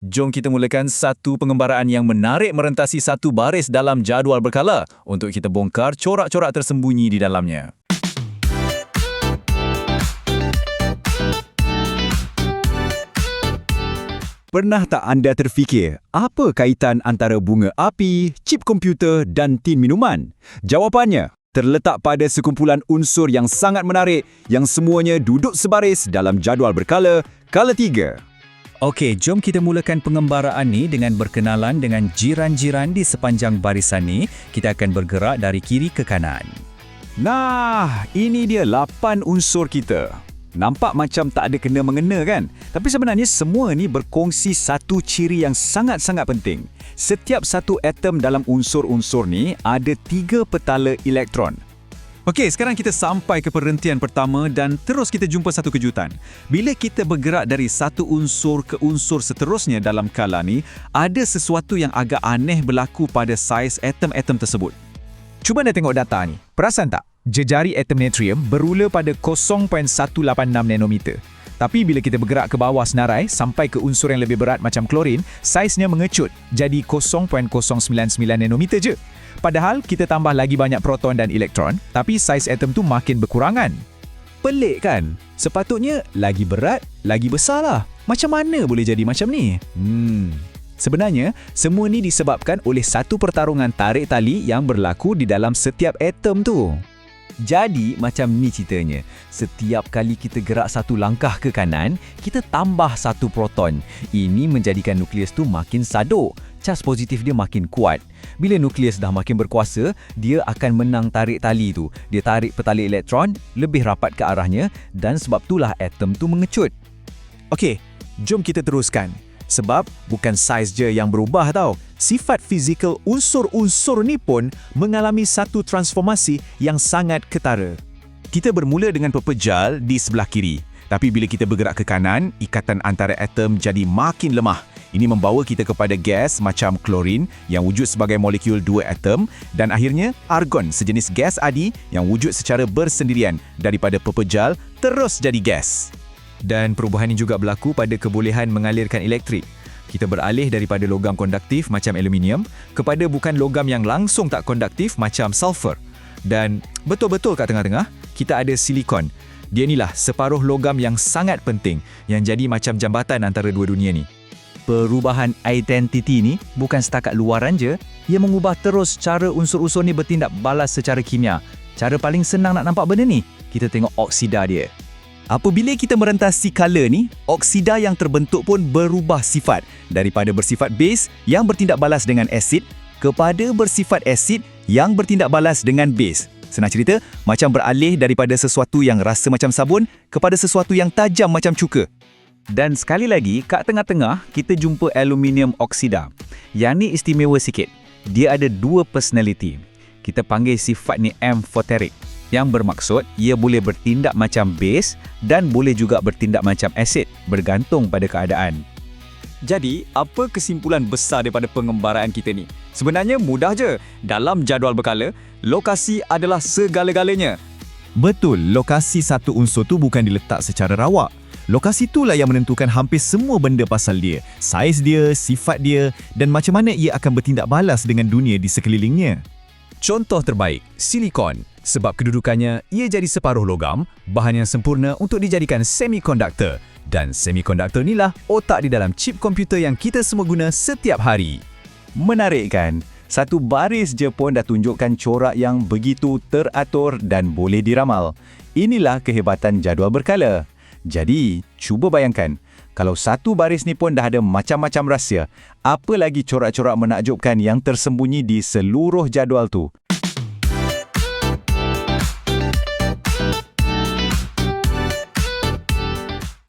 Jom kita mulakan satu pengembaraan yang menarik merentasi satu baris dalam jadual berkala untuk kita bongkar corak-corak tersembunyi di dalamnya. Pernah tak anda terfikir, apa kaitan antara bunga api, chip komputer dan tin minuman? Jawapannya terletak pada sekumpulan unsur yang sangat menarik yang semuanya duduk sebaris dalam jadual berkala, kala 3. Okey, jom kita mulakan pengembaraan ni dengan berkenalan dengan jiran-jiran di sepanjang barisan ni. Kita akan bergerak dari kiri ke kanan. Nah, ini dia 8 unsur kita. Nampak macam tak ada kena-mengena kan? Tapi sebenarnya semua ni berkongsi satu ciri yang sangat-sangat penting. Setiap satu atom dalam unsur-unsur ni ada 3 petala elektron. Okey, sekarang kita sampai ke perhentian pertama dan terus kita jumpa satu kejutan. Bila kita bergerak dari satu unsur ke unsur seterusnya dalam kala ni, ada sesuatu yang agak aneh berlaku pada saiz atom-atom tersebut. Cuba anda tengok data ni. Perasan tak? Jejari atom natrium berula pada 0.186 nanometer. Tapi bila kita bergerak ke bawah senarai sampai ke unsur yang lebih berat macam klorin, saiznya mengecut jadi 0.099 nanometer je. Padahal kita tambah lagi banyak proton dan elektron, tapi saiz atom tu makin berkurangan. Pelik kan? Sepatutnya lagi berat, lagi besar lah. Macam mana boleh jadi macam ni? Sebenarnya, semua ni disebabkan oleh satu pertarungan tarik tali yang berlaku di dalam setiap atom tu. Jadi, macam ni ceritanya. Setiap kali kita gerak satu langkah ke kanan, kita tambah satu proton. Ini menjadikan nukleus tu makin sadok. Cas positif dia makin kuat. Bila nukleus dah makin berkuasa, dia akan menang tarik tali tu. Dia tarik petala elektron lebih rapat ke arahnya dan sebab itulah atom tu mengecut. Okey, jom kita teruskan. Sebab bukan saiz je yang berubah tau. Sifat fizikal unsur-unsur ni pun mengalami satu transformasi yang sangat ketara. Kita bermula dengan pepejal di sebelah kiri. Tapi bila kita bergerak ke kanan, ikatan antara atom jadi makin lemah. Ini membawa kita kepada gas macam klorin yang wujud sebagai molekul 2 atom dan akhirnya argon sejenis gas adi yang wujud secara bersendirian daripada pepejal terus jadi gas. Dan perubahan ini juga berlaku pada kebolehan mengalirkan elektrik. Kita beralih daripada logam konduktif macam aluminium kepada bukan logam yang langsung tak konduktif macam sulfur. Dan betul-betul kat tengah-tengah, kita ada silikon. Dia inilah separuh logam yang sangat penting yang jadi macam jambatan antara dua dunia ni. Perubahan identiti ni bukan setakat luaran je, ia mengubah terus cara unsur-unsur ni bertindak balas secara kimia. Cara paling senang nak nampak benda ni, kita tengok oksida dia. Apabila kita merentasi kala ni, oksida yang terbentuk pun berubah sifat daripada bersifat base yang bertindak balas dengan asid kepada bersifat asid yang bertindak balas dengan base. Senang cerita, macam beralih daripada sesuatu yang rasa macam sabun kepada sesuatu yang tajam macam cuka. Dan sekali lagi, kat tengah-tengah, kita jumpa aluminium oksida. Yang ni istimewa sikit. Dia ada 2 personality. Kita panggil sifat ni amphoteric. Yang bermaksud, ia boleh bertindak macam base dan boleh juga bertindak macam asid, bergantung pada keadaan. Jadi, apa kesimpulan besar daripada pengembaraan kita ni? Sebenarnya mudah je. Dalam jadual berkala, lokasi adalah segala-galanya. Betul, lokasi satu unsur tu bukan diletak secara rawak. Lokasi itulah yang menentukan hampir semua benda pasal dia, saiz dia, sifat dia dan macam mana ia akan bertindak balas dengan dunia di sekelilingnya. Contoh terbaik, silikon. Sebab kedudukannya, ia jadi separuh logam, bahan yang sempurna untuk dijadikan semikonduktor. Dan semikonduktor inilah otak di dalam chip komputer yang kita semua guna setiap hari. Menarik kan? Satu baris je pun dah tunjukkan corak yang begitu teratur dan boleh diramal. Inilah kehebatan jadual berkala. Jadi, cuba bayangkan, kalau satu baris ni pun dah ada macam-macam rahsia, apa lagi corak-corak menakjubkan yang tersembunyi di seluruh jadual tu?